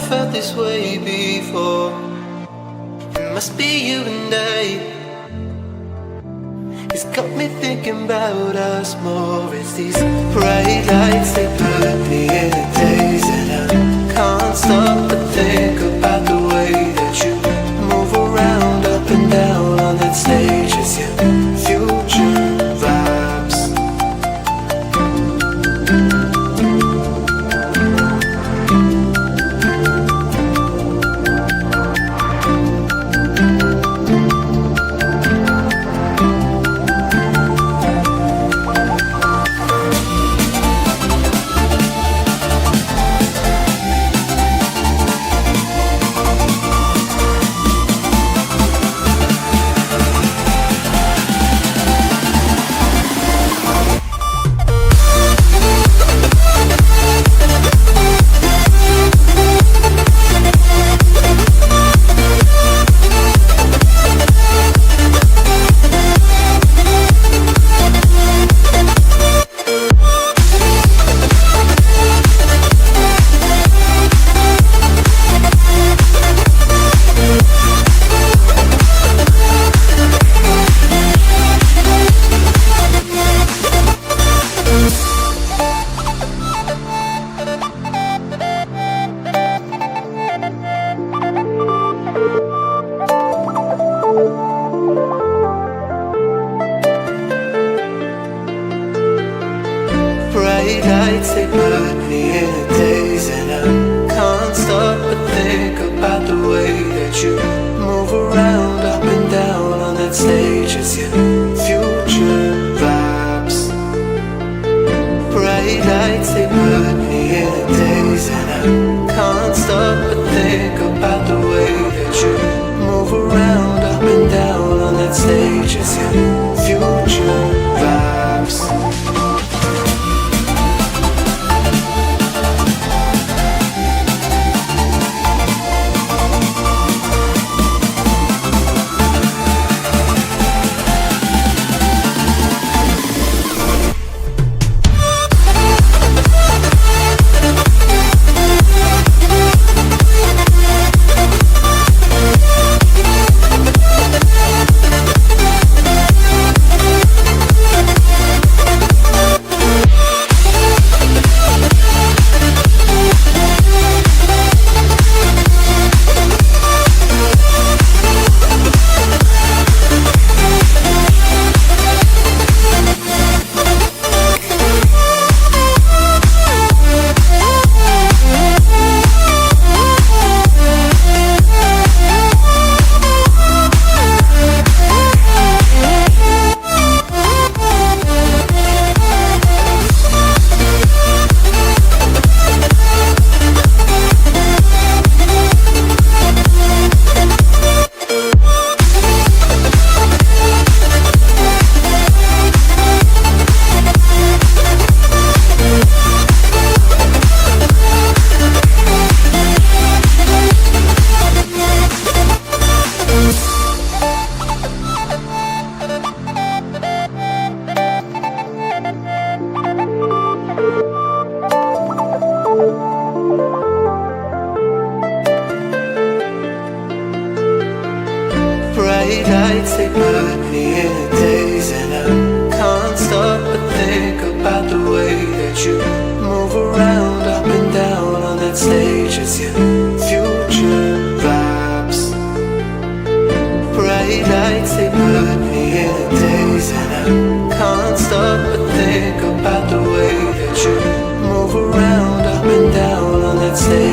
felt this way before. It must be you and I. It's got me thinking about us more. It's these bright lights, they put me in a daze, and I can't stop but think about the way that you move around up and down on that stage. It's your future vibes. Bright lights, they put me in a daze, and I can't stop but think about the way that you move around up and down on that stage. It's your future vibes. Bright lights, they put me in a daze, and I can't stop but think about the way that you move around up and down on that stage. It's your future vibes. Bright lights, they put me in a daze, and I can't stop but think about the way that you move around up and down on that stage. It's your future vibes. Bright lights, they put me in a daze, and I can't stop but think about the way that you move around up and down on that stage.